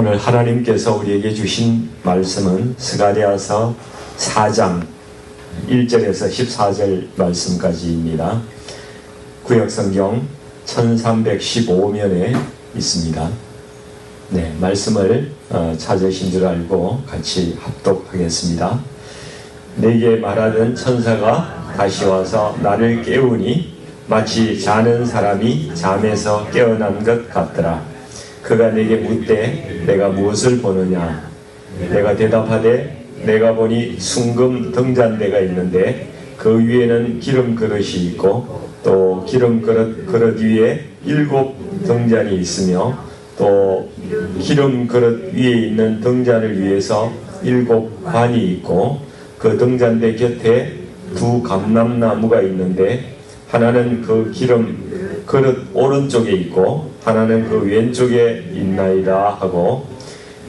오늘 하나님께서 우리에게 주신 말씀은 스가랴서 4장 1절에서 14절 말씀까지입니다. 구역성경 1315면에 있습니다. 네, 말씀을 찾으신 줄 알고 같이 합독하겠습니다. 내게 말하던 천사가 다시 와서 나를 깨우니 마치 자는 사람이 잠에서 깨어난 것 같더라. 그가 내게 묻되 내가 무엇을 보느냐? 내가 대답하되 내가 보니 순금 등잔대가 있는데 그 위에는 기름 그릇이 있고 또 기름 그릇 위에 7 등잔이 있으며 또 기름 그릇 위에 있는 등잔을 위해서 7 관이 있고 그 등잔대 곁에 2 감람나무가 있는데 하나는 그 기름 그릇 오른쪽에 있고 하나는 그 왼쪽에 있나이다 하고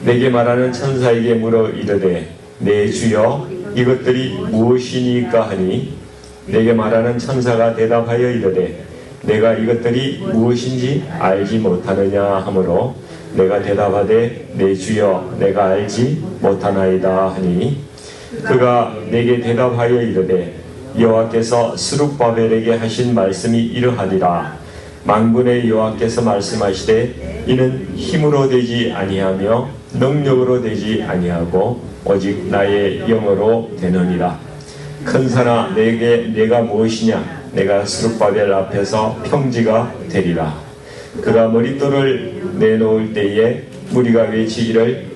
내게 말하는 천사에게 물어 이르되 내 주여 이것들이 무엇이니까 하니 내게 말하는 천사가 대답하여 이르되 내가 이것들이 무엇인지 알지 못하느냐 하므로 내가 대답하되 내 주여 내가 알지 못하나이다 하니 그가 내게 대답하여 이르되 여호와께서 스룹바벨에게 하신 말씀이 이러하니라. 만군의 여호와께서 말씀하시되 이는 힘으로 되지 아니하며 능력으로 되지 아니하고 오직 나의 영으로 되느니라. 큰사나 내가 무엇이냐? 내가 스룹바벨 앞에서 평지가 되리라. 그가 머릿돌을 내놓을 때에 무리가 외치기를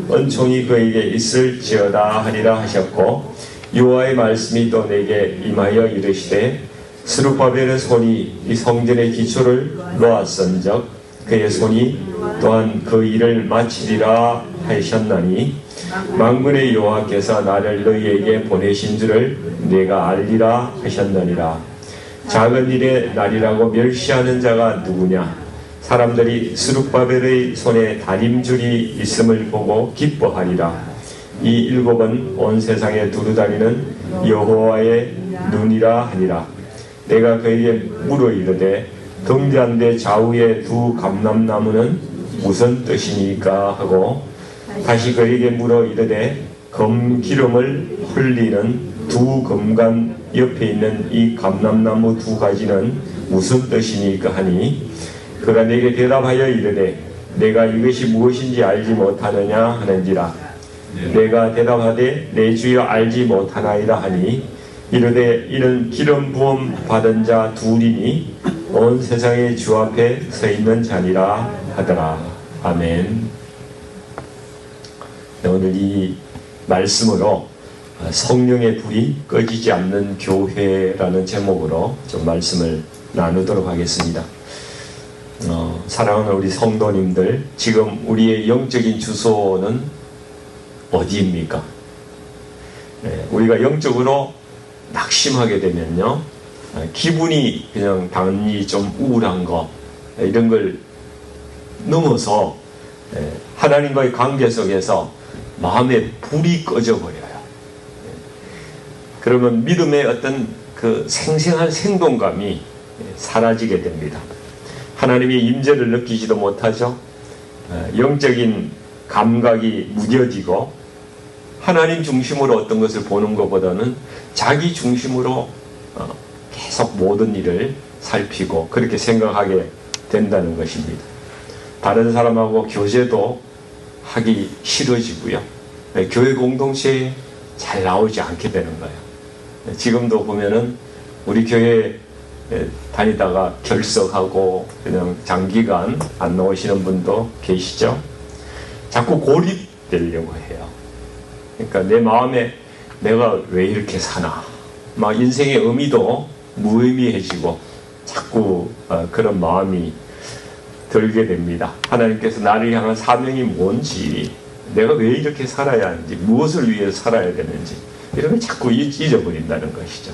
은총이 그에게 있을지어다 하리라 하셨고 여호와의 말씀이 또 내게 임하여 이르시되 스룹바벨의 손이 이 성전의 기초를 놓았은즉 그의 손이 또한 그 일을 마치리라 하셨나니 만군의 여호와께서 나를 너희에게 보내신 줄을 내가 알리라 하셨느니라. 작은 일의 날이라고 멸시하는 자가 누구냐? 사람들이 스룹바벨의 손에 다림줄이 있음을 보고 기뻐하리라. 이 7은 온 세상에 두루다니는 여호와의 눈이라 하니라. 내가 그에게 물어 이르되 등잔대 좌우의 2 감람나무는 무슨 뜻이니까 하고 다시 그에게 물어 이르되 검기름을 흘리는 2 금관 옆에 있는 이 감람나무 2 가지는 무슨 뜻이니까 하니 그가 내게 대답하여 이르되 내가 이것이 무엇인지 알지 못하느냐 하는지라. 내가 대답하되 내 주여 알지 못하나이다 하니 이르되 이는 기름 부음 받은 자 2이니 온 세상의 주 앞에 서 있는 자니라 하더라. 아멘. 오늘 이 말씀으로 성령의 불이 꺼지지 않는 교회라는 제목으로 좀 말씀을 나누도록 하겠습니다. 사랑하는 우리 성도님들, 지금 우리의 영적인 주소는 어디입니까? 우리가 영적으로 낙심하게 되면요, 기분이 그냥 단지 좀 우울한 거 이런 걸 넘어서 하나님과의 관계 속에서 마음의 불이 꺼져버려요. 그러면 믿음의 어떤 그 생생한 생동감이 사라지게 됩니다. 하나님의 임재를 느끼지도 못하죠. 영적인 감각이 무뎌지고 하나님 중심으로 어떤 것을 보는 것보다는 자기 중심으로 계속 모든 일을 살피고 그렇게 생각하게 된다는 것입니다. 다른 사람하고 교제도 하기 싫어지고요. 교회 공동체에 잘 나오지 않게 되는 거예요. 지금도 보면은 우리 교회 다니다가 결석하고 그냥 장기간 안 나오시는 분도 계시죠. 자꾸 고립되려고 해요. 그러니까 내 마음에 내가 왜 이렇게 사나, 막 인생의 의미도 무의미해지고 자꾸 그런 마음이 들게 됩니다. 하나님께서 나를 향한 사명이 뭔지, 내가 왜 이렇게 살아야 하는지, 무엇을 위해 살아야 되는지 이런 걸 자꾸 잊어버린다는 것이죠.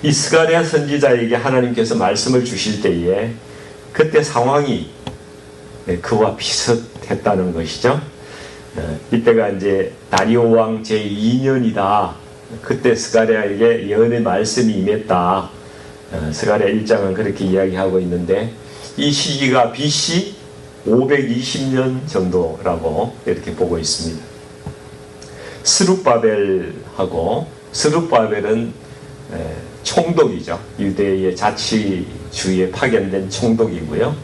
이 스가랴 선지자에게 하나님께서 말씀을 주실 때에 그때 상황이 그와 비슷했다는 것이죠. 이때가 이제 다리오 왕 제2년이다. 그때 스가랴에게 예언의 말씀이 임했다. 스가랴 1장은 그렇게 이야기하고 있는데 이 시기가 BC 520년 정도라고 이렇게 보고 있습니다. 스룹바벨은 총독이죠. 유대의 자치주의에 파견된 총독이고요.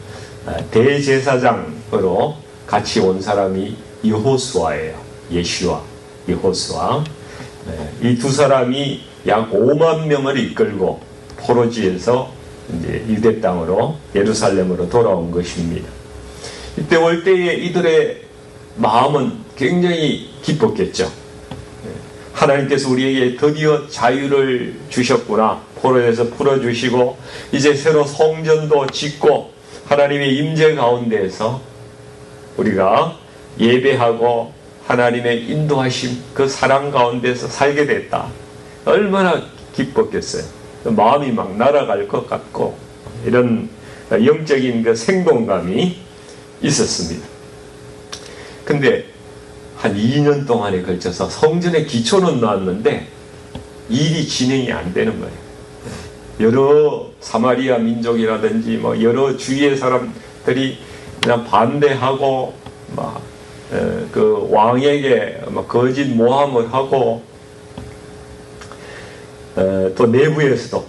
대제사장으로 같이 온 사람이 여호수아예요. 여호수아. 이 두 사람이 약 5만 명을 이끌고 포로지에서 이제 유대 땅으로 예루살렘으로 돌아온 것입니다. 이때 올 때에 이들의 마음은 굉장히 기뻤겠죠. 하나님께서 우리에게 드디어 자유를 주셨구나. 포로에서 풀어주시고 이제 새로 성전도 짓고 하나님의 임재 가운데에서 우리가 예배하고 하나님의 인도하심 그 사랑 가운데서 살게 됐다. 얼마나 기뻤겠어요. 마음이 막 날아갈 것 같고 이런 영적인 그 생동감이 있었습니다. 근데 한 2년 동안에 걸쳐서 성전의 기초는 놨는데 일이 진행이 안 되는 거예요. 여러 사마리아 민족이라든지 뭐 여러 주위의 사람들이 그냥 반대하고 그 왕에게 거짓 모함을 하고 또 내부에서도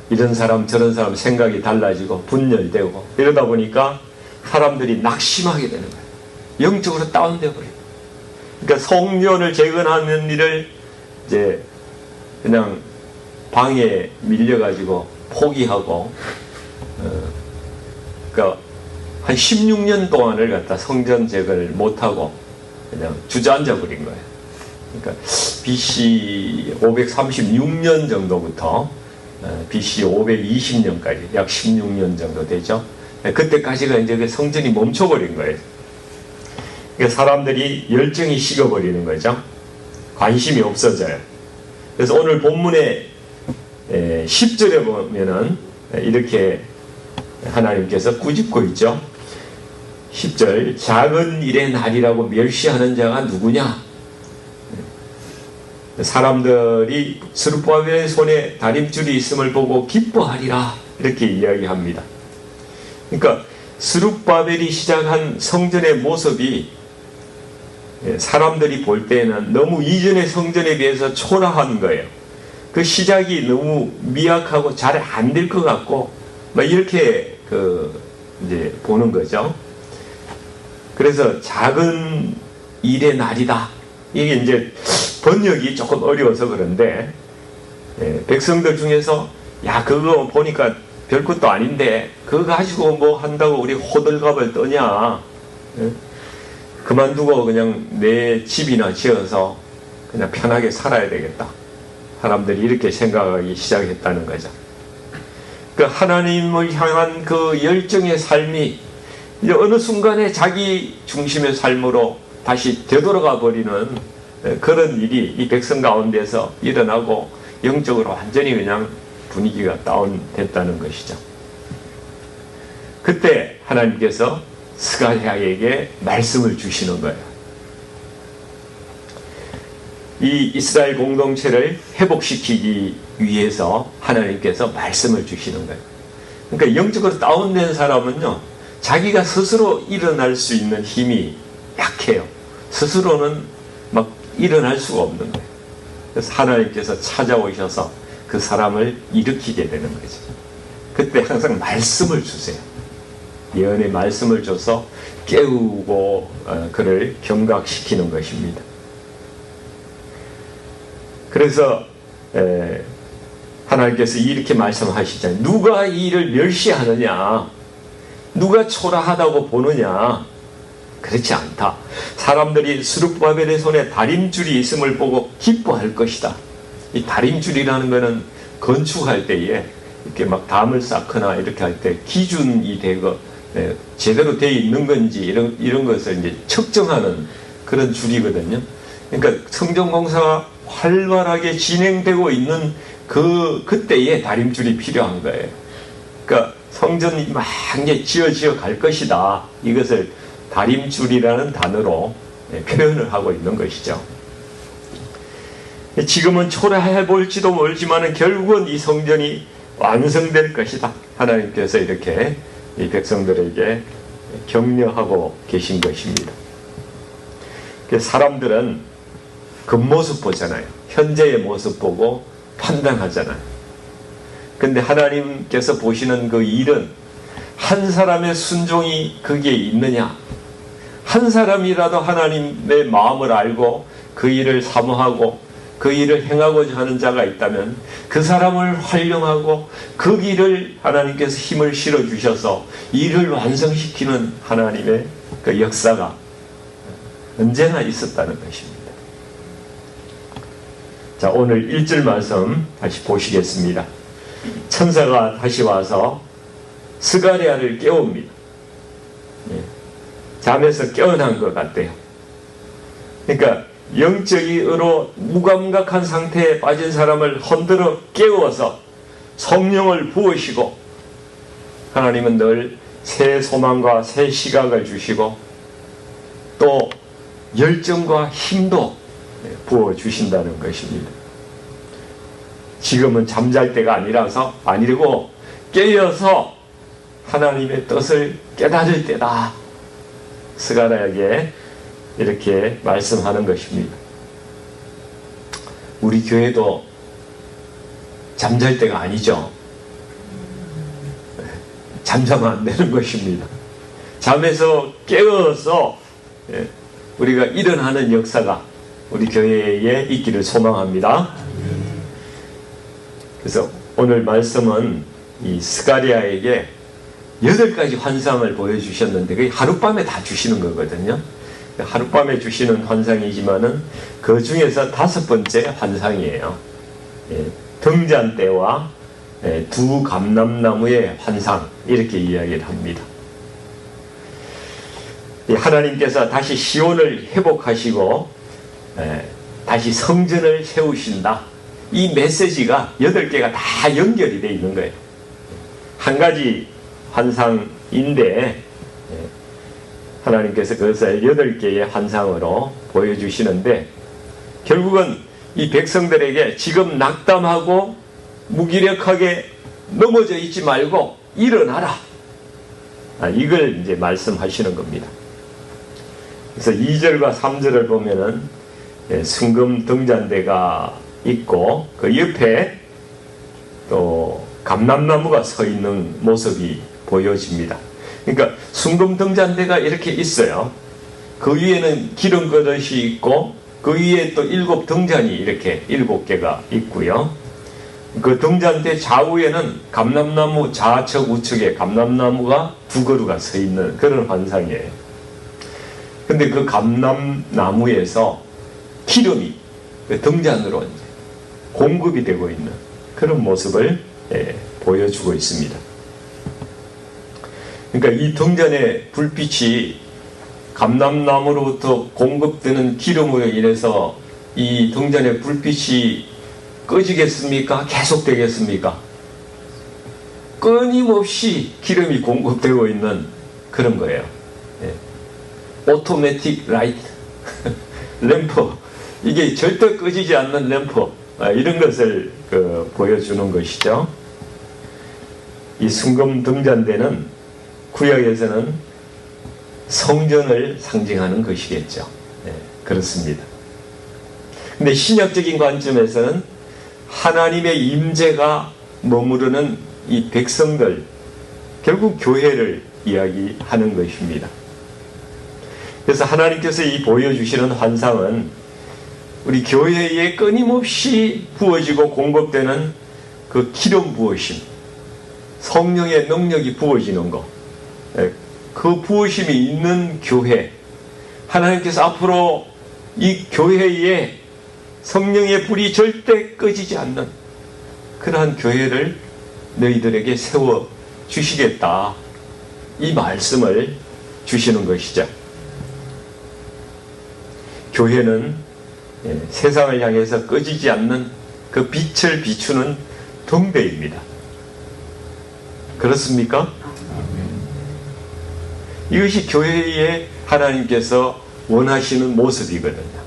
이런 사람 저런 사람 생각이 달라지고 분열되고 이러다 보니까 사람들이 낙심하게 되는 거예요. 영적으로 다운되어 버려요. 그러니까 성전을 재건하는 일을 이제 그냥 방에 밀려가지고 포기하고 그러니까 한 16년 동안을 갖다 성전 재건을 못하고 그냥 주저앉아 버린 거예요. 그러니까 BC 536년 정도부터 BC 520년까지 약 16년 정도 되죠. 그때까지가 이제 그 성전이 멈춰버린 거예요. 그러니까 사람들이 열정이 식어버리는 거죠. 관심이 없어져요. 그래서 오늘 본문의 10절에 보면은 이렇게 하나님께서 꾸짖고 있죠. 10절 작은 일의 날이라고 멸시하는 자가 누구냐? 사람들이 스룹바벨의 손에 다림줄이 있음을 보고 기뻐하리라 이렇게 이야기합니다. 그러니까 스룹바벨이 시작한 성전의 모습이 사람들이 볼 때는 너무 이전의 성전에 비해서 초라한 거예요. 그 시작이 너무 미약하고 잘 안 될 것 같고 이렇게 이제 보는 거죠. 그래서 작은 일의 날이다. 이게 이제 번역이 조금 어려워서 그런데 백성들 중에서 야 그거 보니까 별것도 아닌데 그거 가지고 뭐 한다고 우리 호들갑을 떠냐. 그만두고 그냥 내 집이나 지어서 그냥 편하게 살아야 되겠다. 사람들이 이렇게 생각하기 시작했다는 거죠. 그 하나님을 향한 그 열정의 삶이 이제 어느 순간에 자기 중심의 삶으로 다시 되돌아가 버리는 그런 일이 이 백성 가운데서 일어나고 영적으로 완전히 그냥 분위기가 다운됐다는 것이죠. 그때 하나님께서 스가랴에게 말씀을 주시는 거예요. 이 이스라엘 공동체를 회복시키기 위해서 하나님께서 말씀을 주시는 거예요. 그러니까 영적으로 다운된 사람은요, 자기가 스스로 일어날 수 있는 힘이 약해요. 스스로는 막 일어날 수가 없는 거예요. 그래서 하나님께서 찾아오셔서 그 사람을 일으키게 되는 거죠. 그때 항상 말씀을 주세요. 예언의 말씀을 줘서 깨우고 그를 경각시키는 것입니다. 그래서 하나님께서 이렇게 말씀하시잖아요. 누가 이 일을 멸시하느냐? 누가 초라하다고 보느냐? 그렇지 않다. 사람들이 스룹바벨의 손에 다림줄이 있음을 보고 기뻐할 것이다. 이 다림줄이라는 것은 건축할 때에 이렇게 막 담을 쌓거나 이렇게 할 때 기준이 되고 제대로 되어 있는 건지 이런 것을 이제 측정하는 그런 줄이거든요. 그러니까 성전공사가 활발하게 진행되고 있는 그때에 다림줄이 필요한 거예요. 그러니까 성전이 막 이제 지어 갈 것이다. 이것을 다림줄이라는 단어로 표현을 하고 있는 것이죠. 지금은 초라해 볼지도 모르지만 결국은 이 성전이 완성될 것이다. 하나님께서 이렇게 이 백성들에게 격려하고 계신 것입니다. 사람들은 겉모습 보잖아요. 현재의 모습 보고 판단하잖아요. 근데 하나님께서 보시는 그 일은 한 사람의 순종이 거기에 있느냐, 한 사람이라도 하나님의 마음을 알고 그 일을 사모하고 그 일을 행하고자 하는 자가 있다면 그 사람을 활용하고 그 길을 하나님께서 힘을 실어주셔서 일을 완성시키는 하나님의 그 역사가 언제나 있었다는 것입니다. 자, 오늘 1절 말씀 다시 보시겠습니다. 천사가 다시 와서 스가랴를 깨웁니다. 잠에서 깨어난 것 같대요. 그러니까 영적으로 무감각한 상태에 빠진 사람을 흔들어 깨워서 성령을 부으시고, 하나님은 늘 새 소망과 새 시각을 주시고 또 열정과 힘도 부어주신다는 것입니다. 지금은 잠잘 때가 아니고 깨어서 하나님의 뜻을 깨달을 때다. 스가랴에게 이렇게 말씀하는 것입니다. 우리 교회도 잠잘 때가 아니죠. 잠자면 안 되는 것입니다. 잠에서 깨어서 우리가 일어나는 역사가 우리 교회에 있기를 소망합니다. 그래서 오늘 말씀은 이 스가랴에게 8가지 환상을 보여주셨는데 그게 하룻밤에 다 주시는 거거든요. 하룻밤에 주시는 환상이지만은 그 중에서 5번째 환상이에요. 등잔 때와 두 감람나무의 환상, 이렇게 이야기를 합니다. 하나님께서 다시 시온을 회복하시고 다시 성전을 세우신다. 이 메시지가 8개가 다 연결이 되어 있는 거예요. 한 가지 환상인데 하나님께서 그것을 8개의 환상으로 보여주시는데, 결국은 이 백성들에게 지금 낙담하고 무기력하게 넘어져 있지 말고 일어나라. 이걸 이제 말씀하시는 겁니다. 그래서 2절과 3절을 보면은 순금 등잔대가 있고 그 옆에 또 감람나무가 서 있는 모습이 보여집니다. 그러니까 순금 등잔대가 이렇게 있어요. 그 위에는 기름 그릇이 있고 그 위에 또 7 등잔이 이렇게 7개가 있고요. 그 등잔대 좌우에는 감람나무, 좌측 우측에 감람나무가 2그루가 서 있는 그런 환상이에요. 근데 그 감람나무에서 기름이 그 등잔으로 이제 공급이 되고 있는 그런 모습을 보여주고 있습니다. 그러니까 이 등잔의 불빛이 감람나무로부터 공급되는 기름으로 인해서 이 등잔의 불빛이 꺼지겠습니까? 계속되겠습니까? 끊임없이 기름이 공급되고 있는 그런 거예요. 오토매틱 라이트 램프, 이게 절대 꺼지지 않는 램프, 이런 것을 보여주는 것이죠. 이 순금 등잔대는 구약에서는 성전을 상징하는 것이겠죠. 그렇습니다. 근데 신약적인 관점에서는 하나님의 임재가 머무르는 이 백성들, 결국 교회를 이야기하는 것입니다. 그래서 하나님께서 이 보여주시는 환상은 우리 교회에 끊임없이 부어지고 공급되는 그 기름 부으심, 성령의 능력이 부어지는 것, 그 부으심이 있는 교회, 하나님께서 앞으로 이 교회에 성령의 불이 절대 꺼지지 않는 그러한 교회를 너희들에게 세워 주시겠다, 이 말씀을 주시는 것이죠. 교회는 세상을 향해서 꺼지지 않는 그 빛을 비추는 등대입니다. 그렇습니까? 이것이 교회에 하나님께서 원하시는 모습이거든요.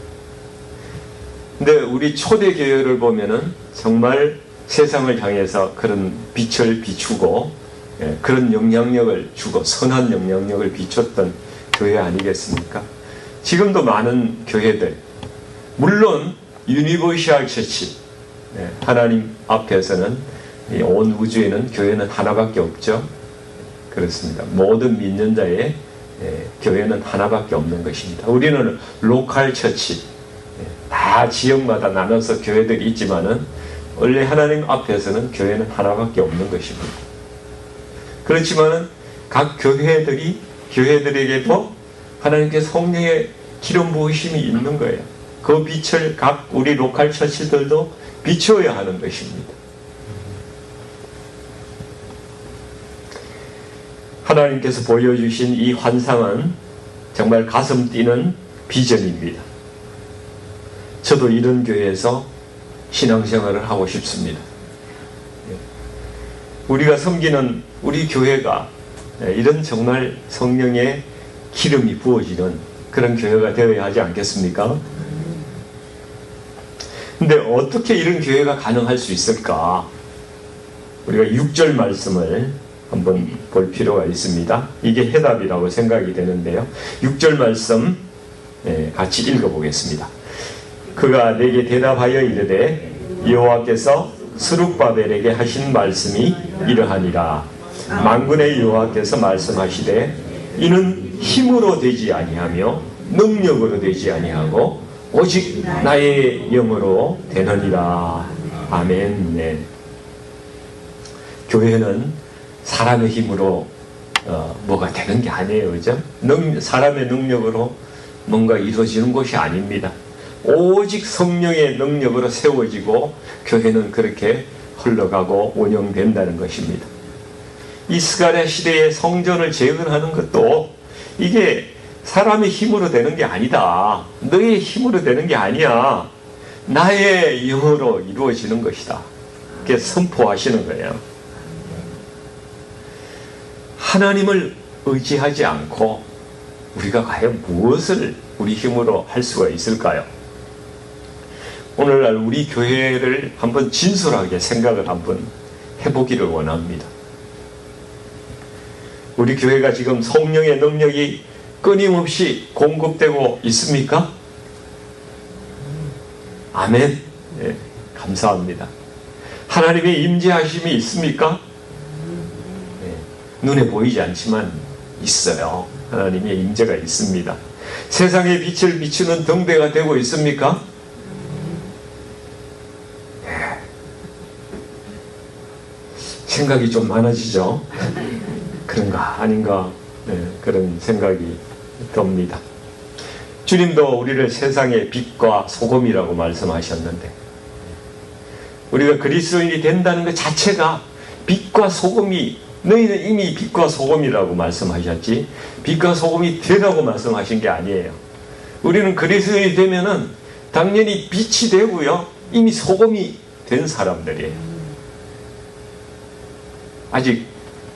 근데 우리 초대교회를 보면은 정말 세상을 향해서 그런 빛을 비추고 그런 영향력을 주고 선한 영향력을 비췄던 교회 아니겠습니까? 지금도 많은 교회들, 물론 유니버셜 처치, 하나님 앞에서는 온 우주에는 교회는 하나밖에 없죠. 그렇습니다. 모든 믿는 자의 교회는 하나밖에 없는 것입니다. 우리는 로컬 처치, 다 지역마다 나눠서 교회들이 있지만은 원래 하나님 앞에서는 교회는 하나밖에 없는 것입니다. 그렇지만은 각 교회들에게도 하나님께서 성령의 기름 부으심이 있는 거예요. 그 빛을 각 우리 로컬 처치들도 비춰야 하는 것입니다. 하나님께서 보여주신 이 환상은 정말 가슴 뛰는 비전입니다. 저도 이런 교회에서 신앙생활을 하고 싶습니다. 우리가 섬기는 우리 교회가 이런 정말 성령의 기름이 부어지는 그런 교회가 되어야 하지 않겠습니까? 근데 어떻게 이런 교회가 가능할 수 있을까? 우리가 6절 말씀을 한번 볼 필요가 있습니다. 이게 해답이라고 생각이 되는데요. 6절 말씀 같이 읽어보겠습니다. 그가 내게 대답하여 이르되 여호와께서 스룹바벨에게 하신 말씀이 이러하니라. 만군의 여호와께서 말씀하시되 이는 힘으로 되지 아니하며 능력으로 되지 아니하고 오직 나의 영으로 되느니라. 아멘. 네. 교회는 사람의 힘으로 뭐가 되는 게 아니에요. 그죠? 사람의 능력으로 뭔가 이루어지는 것이 아닙니다. 오직 성령의 능력으로 세워지고 교회는 그렇게 흘러가고 운영된다는 것입니다. 이 스가랴 시대의 성전을 재건하는 것도 이게 사람의 힘으로 되는 게 아니다. 너의 힘으로 되는 게 아니야. 나의 영으로 이루어지는 것이다. 이렇게 선포하시는 거예요. 하나님을 의지하지 않고 우리가 과연 무엇을 우리 힘으로 할 수가 있을까요? 오늘날 우리 교회를 한번 진솔하게 생각을 한번 해보기를 원합니다. 우리 교회가 지금 성령의 능력이 끊임없이 공급되고 있습니까? 아멘. 네, 감사합니다. 하나님의 임재하심이 있습니까? 네, 눈에 보이지 않지만 있어요. 하나님의 임재가 있습니다. 세상에 빛을 비추는 등대가 되고 있습니까? 네. 생각이 좀 많아지죠? 그런가 아닌가 그런 생각이 듭니다. 주님도 우리를 세상의 빛과 소금이라고 말씀하셨는데 우리가 그리스도인이 된다는 것 자체가 빛과 소금이 너희는 이미 빛과 소금이라고 말씀하셨지 빛과 소금이 되라고 말씀하신 게 아니에요. 우리는 그리스도인이 되면은 당연히 빛이 되고요 이미 소금이 된 사람들이에요. 아직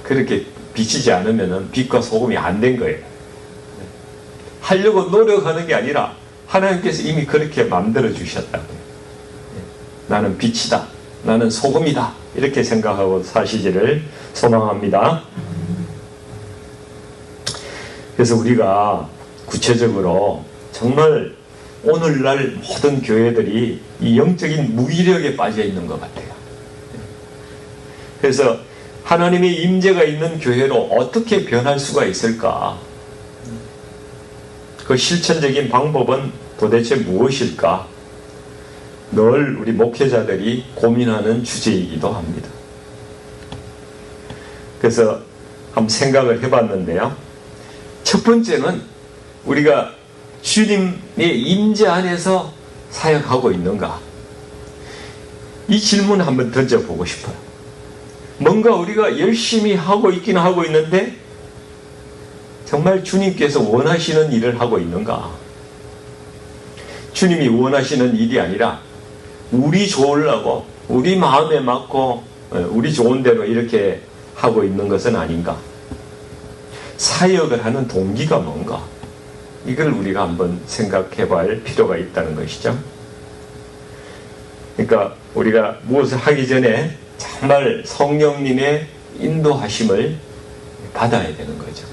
그렇게 비치지 않으면 빛과 소금이 안 된 거예요. 하려고 노력하는 게 아니라 하나님께서 이미 그렇게 만들어 주셨다고요. 나는 빛이다. 나는 소금이다. 이렇게 생각하고 사시기를 소망합니다. 그래서 우리가 구체적으로 정말 오늘날 모든 교회들이 이 영적인 무기력에 빠져 있는 것 같아요. 그래서 하나님의 임재가 있는 교회로 어떻게 변할 수가 있을까? 그 실천적인 방법은 도대체 무엇일까? 늘 우리 목회자들이 고민하는 주제이기도 합니다. 그래서 한번 생각을 해봤는데요. 첫 번째는 우리가 주님의 임재 안에서 사역하고 있는가? 이 질문 한번 던져보고 싶어요. 뭔가 우리가 열심히 하고 있긴 하고 있는데 정말 주님께서 원하시는 일을 하고 있는가? 주님이 원하시는 일이 아니라 우리 좋으려고 우리 마음에 맞고 우리 좋은 대로 이렇게 하고 있는 것은 아닌가? 사역을 하는 동기가 뭔가? 이걸 우리가 한번 생각해 볼 필요가 있다는 것이죠. 그러니까 우리가 무엇을 하기 전에 정말 성령님의 인도하심을 받아야 되는 거죠.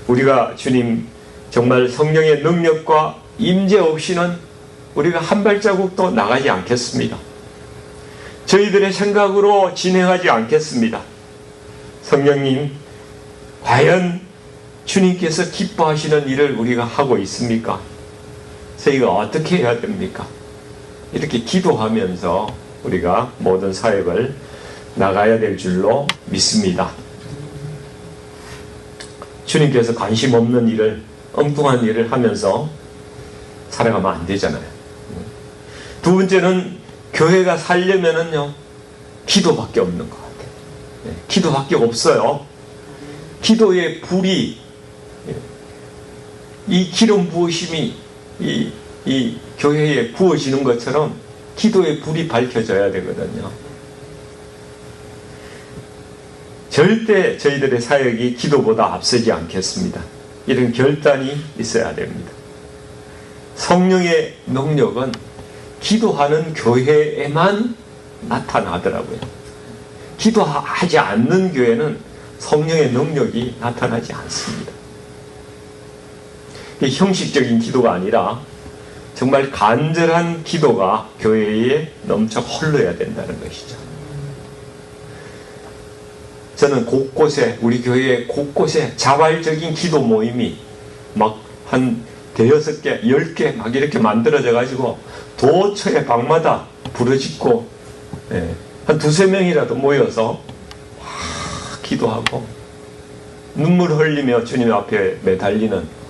우리가 주님 정말 성령의 능력과 임재 없이는 우리가 한 발자국도 나가지 않겠습니다. 저희들의 생각으로 진행하지 않겠습니다. 성령님, 과연 주님께서 기뻐하시는 일을 우리가 하고 있습니까? 저희가 어떻게 해야 됩니까? 이렇게 기도하면서 우리가 모든 사역을 나가야 될 줄로 믿습니다. 주님께서 관심 없는 일을, 엉뚱한 일을 하면서 살아가면 안 되잖아요. 두 번째는 교회가 살려면은요, 기도밖에 없는 것 같아요. 기도밖에 없어요. 기도의 불이, 이 기름 부으심이 이 교회에 부어지는 것처럼 기도의 불이 밝혀져야 되거든요. 절대 저희들의 사역이 기도보다 앞서지 않겠습니다. 이런 결단이 있어야 됩니다. 성령의 능력은 기도하는 교회에만 나타나더라고요. 기도하지 않는 교회는 성령의 능력이 나타나지 않습니다. 형식적인 기도가 아니라 정말 간절한 기도가 교회에 넘쳐 흘러야 된다는 것이죠. 저는 곳곳에, 우리 교회 곳곳에 자발적인 기도 모임이 막 한 대여섯 개, 10개 막 이렇게 만들어져 가지고 도처의 방마다 부르짖고, 한 두세 명이라도 모여서 막 기도하고 눈물 흘리며 주님 앞에 매달리는,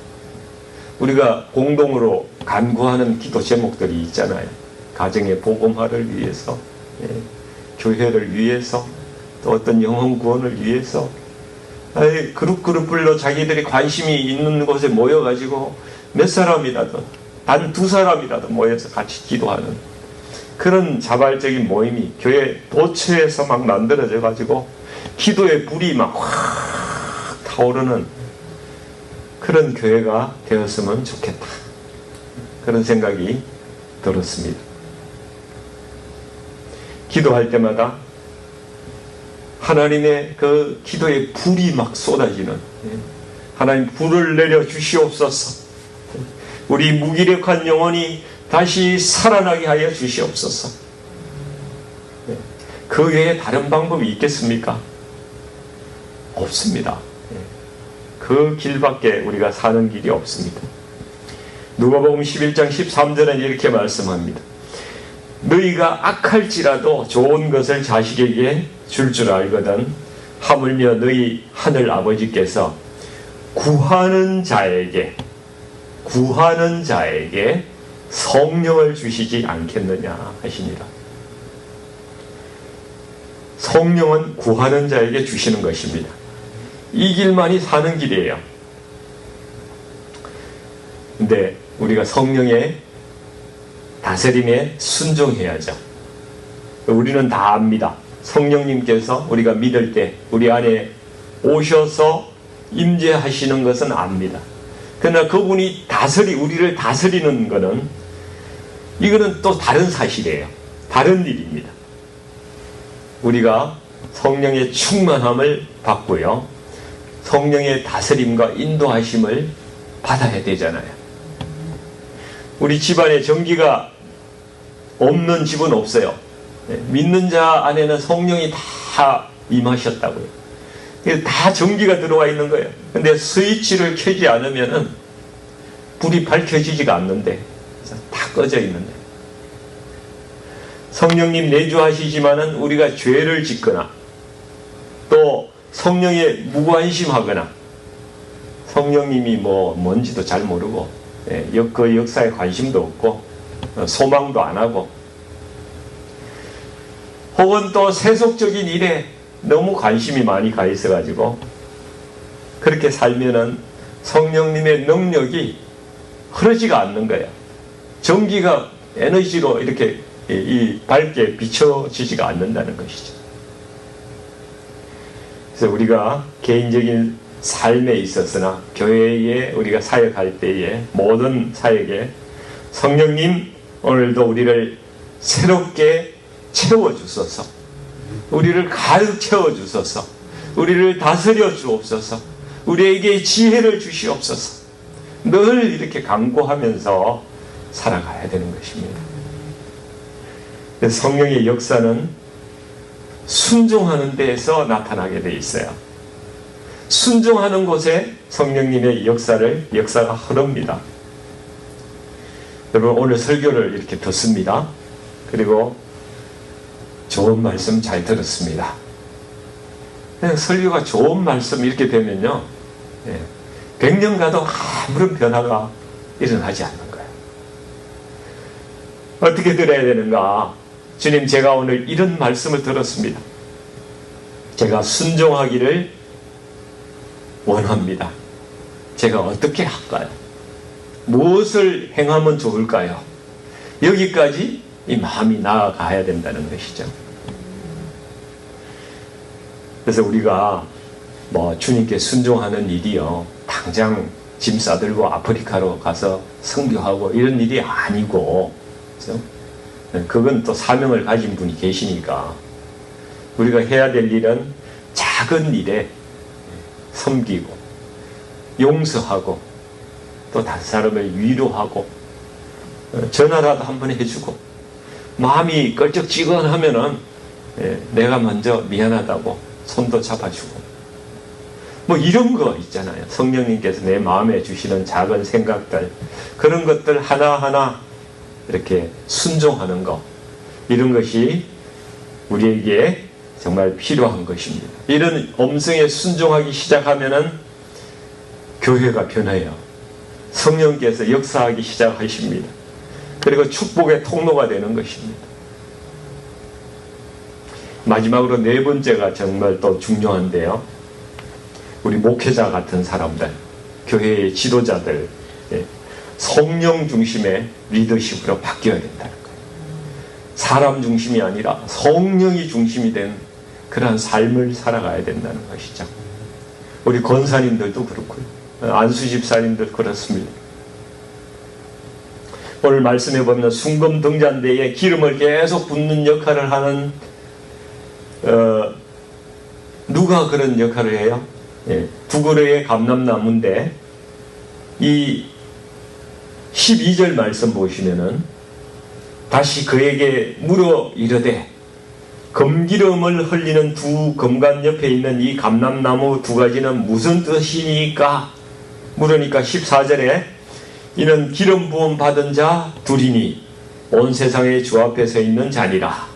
우리가 공동으로 간구하는 기도 제목들이 있잖아요. 가정의 복음화를 위해서, 교회를 위해서, 또 어떤 영혼 구원을 위해서, 그룹 불러 자기들이 관심이 있는 곳에 모여가지고 몇 사람이라도, 단 두 사람이라도 모여서 같이 기도하는 그런 자발적인 모임이 교회 도처에서 막 만들어져 가지고 기도의 불이 막 확 타오르는 그런 교회가 되었으면 좋겠다. 그런 생각이 들었습니다. 기도할 때마다 하나님의 그 기도의 불이 막 쏟아지는, 하나님 불을 내려 주시옵소서. 우리 무기력한 영혼이 다시 살아나게 하여 주시옵소서. 그 외에 다른 방법이 있겠습니까? 없습니다. 그 길밖에 우리가 사는 길이 없습니다. 누가복음 11장 13절은 이렇게 말씀합니다. 너희가 악할지라도 좋은 것을 자식에게 줄 알거든 하물며 너희 하늘 아버지께서 구하는 자에게 성령을 주시지 않겠느냐 하시니라. 성령은 구하는 자에게 주시는 것입니다. 이 길만이 사는 길이에요. 근데 우리가 성령의 다스림에 순종해야죠. 우리는 다 압니다. 성령님께서 우리가 믿을 때 우리 안에 오셔서 임재하시는 것은 압니다. 그러나 그분이 우리를 다스리는 것은, 이거는 또 다른 사실이에요. 다른 일입니다. 우리가 성령의 충만함을 받고요, 성령의 다스림과 인도하심을 받아야 되잖아요. 우리 집안에 전기가 없는 집은 없어요. 믿는 자 안에는 성령이 다 임하셨다고요. 다 전기가 들어와 있는 거예요. 근데 스위치를 켜지 않으면은 불이 밝혀지지가 않는데, 다 꺼져 있는데, 성령님 내주하시지만은 우리가 죄를 짓거나 또 성령에 무관심하거나 성령님이 뭔지도 잘 모르고 그 역사에 관심도 없고 소망도 안 하고, 혹은 또 세속적인 일에 너무 관심이 많이 가 있어가지고 그렇게 살면은 성령님의 능력이 흐르지가 않는 거예요. 전기가 에너지로 이렇게 밝게 비춰지지가 않는다는 것이죠. 그래서 우리가 개인적인 삶에 있어서나 교회에 우리가 사역할 때에 모든 사역에 성령님 오늘도 우리를 새롭게 채워주소서. 우리를 가득 채워주소서. 우리를 다스려 주옵소서. 우리에게 지혜를 주시옵소서. 늘 이렇게 간구하면서 살아가야 되는 것입니다. 성령의 역사는 순종하는 데에서 나타나게 돼 있어요. 순종하는 곳에 성령님의 역사가 흐릅니다. 여러분, 오늘 설교를 이렇게 듣습니다. 그리고 좋은 말씀 잘 들었습니다. 그냥 설교가 좋은 말씀 이렇게 되면요, 100년 가도 아무런 변화가 일어나지 않는 거예요. 어떻게 들어야 되는가? 주님, 제가 오늘 이런 말씀을 들었습니다. 제가 순종하기를 원합니다. 제가 어떻게 할까요? 무엇을 행하면 좋을까요? 여기까지 이 마음이 나아가야 된다는 것이죠. 그래서 우리가 주님께 순종하는 일이요, 당장 짐 싸들고 아프리카로 가서 선교하고 이런 일이 아니고, 그렇죠? 그건 또 사명을 가진 분이 계시니까 우리가 해야 될 일은 작은 일에 섬기고 용서하고 또 다른 사람을 위로하고 전화라도 한번 해주고 마음이 껄쩍지근하면은 내가 먼저 미안하다고 손도 잡아주고 이런 거 있잖아요. 성령님께서 내 마음에 주시는 작은 생각들, 그런 것들 하나하나 이렇게 순종하는 것, 이런 것이 우리에게 정말 필요한 것입니다. 이런 음성에 순종하기 시작하면은 교회가 변해요. 성령께서 역사하기 시작하십니다. 그리고 축복의 통로가 되는 것입니다. 마지막으로 네 번째가 정말 또 중요한데요. 우리 목회자 같은 사람들, 교회의 지도자들, 성령 중심의 리더십으로 바뀌어야 된다는 거예요. 사람 중심이 아니라 성령이 중심이 된 그러한 삶을 살아가야 된다는 것이죠. 우리 권사님들도 그렇고요. 안수집사님들 그렇습니다. 오늘 말씀해 보면 순금 등잔대에 기름을 계속 붓는 역할을 하는 누가 그런 역할을 해요? 두 그루의 감람나무인데 이 12절 말씀 보시면은 다시 그에게 물어 이르되 검기름을 흘리는 두 검관 옆에 있는 이 감람나무 두 가지는 무슨 뜻이니까? 물으니까 14절에 이는 기름 부음 받은 자 둘이니 온 세상의 주 앞에 서 있는 자니라,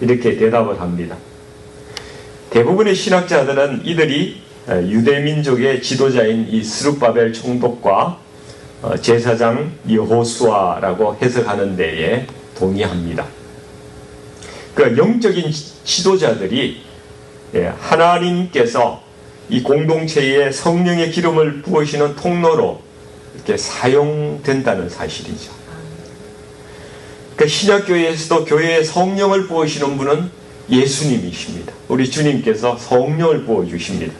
이렇게 대답을 합니다. 대부분의 신학자들은 이들이 유대민족의 지도자인 이 스룹바벨 총독과 제사장 여호수아라고 해석하는 데에 동의합니다. 그 영적인 지도자들이 하나님께서 이 공동체에 성령의 기름을 부으시는 통로로 이렇게 사용된다는 사실이죠. 그 신약교회에서도 교회에 성령을 부으시는 분은 예수님이십니다. 우리 주님께서 성령을 부어주십니다.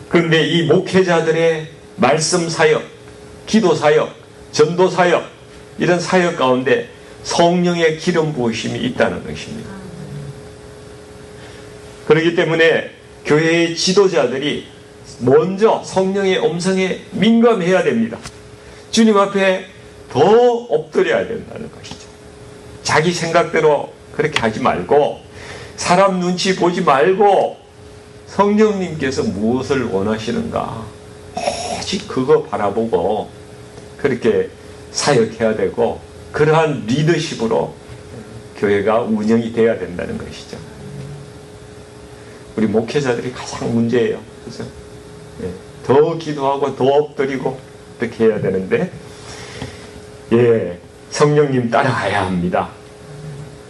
그런데 이 목회자들의 말씀 사역, 기도 사역, 전도 사역, 이런 사역 가운데 성령의 기름 부으심이 있다는 것입니다. 그렇기 때문에 교회의 지도자들이 먼저 성령의 음성에 민감해야 됩니다. 주님 앞에 더 엎드려야 된다는 것이죠. 자기 생각대로 그렇게 하지 말고, 사람 눈치 보지 말고 성령님께서 무엇을 원하시는가 오직 그거 바라보고 그렇게 사역해야 되고, 그러한 리더십으로 교회가 운영이 돼야 된다는 것이죠. 우리 목회자들이 가장 문제예요. 그래서 더 기도하고 더 엎드리고 그렇게 해야 되는데, 성령님 따라가야 합니다.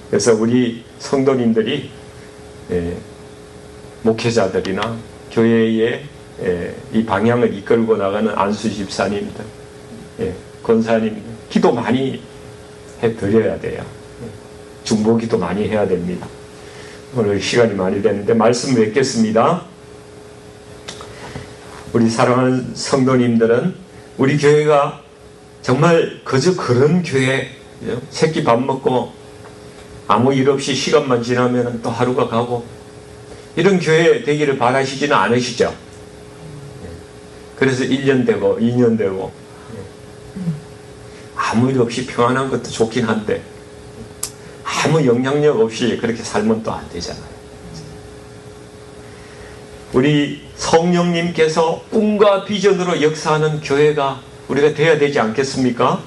그래서 우리 성도님들이 목회자들이나 교회의 이 방향을 이끌고 나가는 안수집사님들, 권사님, 기도 많이 해드려야 돼요. 중보기도 많이 해야 됩니다. 오늘 시간이 많이 됐는데 말씀 맺겠습니다. 우리 사랑하는 성도님들은 우리 교회가 정말 그저 그런 교회, 새끼 밥 먹고 아무 일 없이 시간만 지나면 또 하루가 가고, 이런 교회 되기를 바라시지는 않으시죠? 그래서 1년 되고 2년 되고, 아무 일 없이 평안한 것도 좋긴 한데 아무 영향력 없이 그렇게 살면 또 안 되잖아요. 우리 성령님께서 꿈과 비전으로 역사하는 교회가 우리가 돼야 되지 않겠습니까?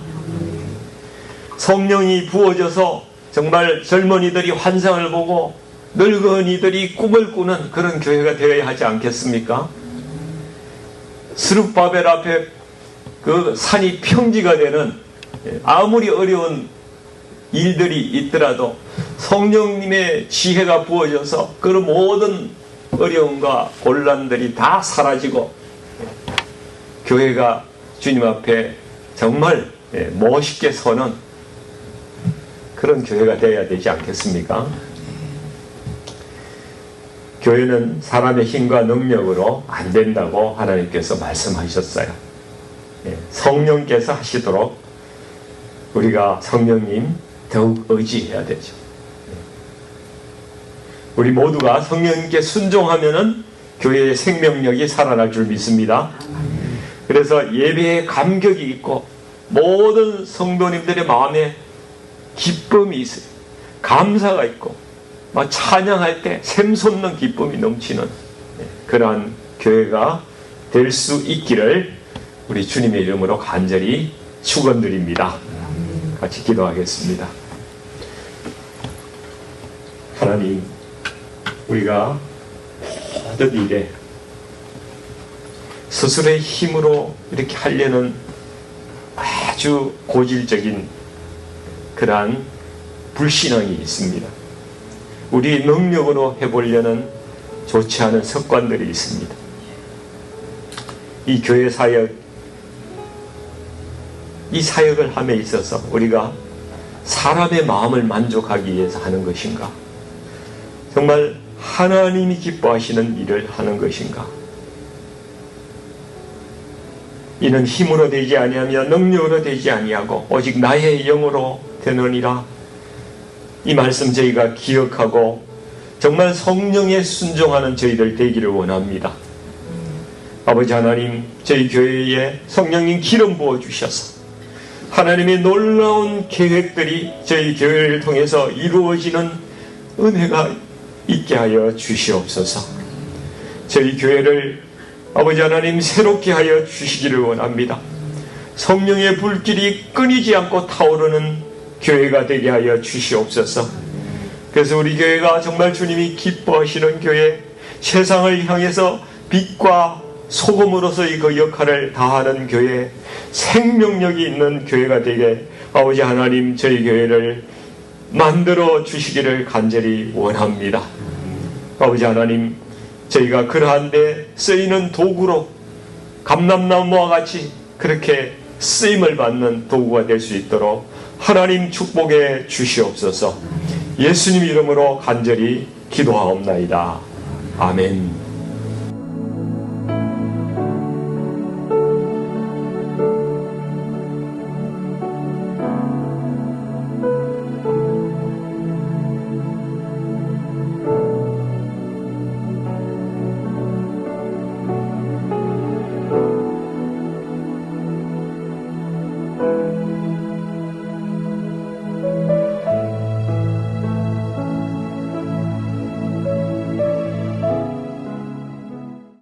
성령이 부어져서 정말 젊은이들이 환상을 보고 늙은이들이 꿈을 꾸는 그런 교회가 되어야 하지 않겠습니까? 스룹바벨 앞에 그 산이 평지가 되는, 아무리 어려운 일들이 있더라도 성령님의 지혜가 부어져서 그 모든 어려움과 곤란들이 다 사라지고 교회가 주님 앞에 정말 멋있게 서는 그런 교회가 되어야 되지 않겠습니까? 교회는 사람의 힘과 능력으로 안 된다고 하나님께서 말씀하셨어요. 성령께서 하시도록 우리가 성령님 더욱 의지해야 되죠. 우리 모두가 성령님께 순종하면은 교회의 생명력이 살아날 줄 믿습니다. 그래서 예배에 감격이 있고 모든 성도님들의 마음에 기쁨이 있어요. 감사가 있고 막 찬양할 때 샘솟는 기쁨이 넘치는 그러한 교회가 될 수 있기를 우리 주님의 이름으로 간절히 축원드립니다. 같이 기도하겠습니다. 하나님, 우리가 모든 일에 스스로의 힘으로 이렇게 하려는 아주 고질적인 그러한 불신앙이 있습니다. 우리 능력으로 해보려는 좋지 않은 습관들이 있습니다. 이 교회 사역, 이 사역을 함에 있어서 우리가 사람의 마음을 만족하기 위해서 하는 것인가? 정말 하나님이 기뻐하시는 일을 하는 것인가? 이는 힘으로 되지 아니하며 능력으로 되지 아니하고 오직 나의 영으로 되느니라. 이 말씀 저희가 기억하고 정말 성령에 순종하는 저희들 되기를 원합니다. 아버지 하나님, 저희 교회에 성령님 기름 부어 주셔서 하나님의 놀라운 계획들이 저희 교회를 통해서 이루어지는 은혜가 있게 하여 주시옵소서. 저희 교회를 아버지 하나님 새롭게 하여 주시기를 원합니다. 성령의 불길이 끊이지 않고 타오르는 교회가 되게 하여 주시옵소서. 그래서 우리 교회가 정말 주님이 기뻐하시는 교회, 세상을 향해서 빛과 소금으로서의 그 역할을 다하는 교회, 생명력이 있는 교회가 되게 아버지 하나님 저희 교회를 만들어 주시기를 간절히 원합니다. 아버지 하나님, 저희가 그러한 데 쓰이는 도구로 감람나무와 같이 그렇게 쓰임을 받는 도구가 될 수 있도록 하나님 축복해 주시옵소서. 예수님 이름으로 간절히 기도하옵나이다. 아멘.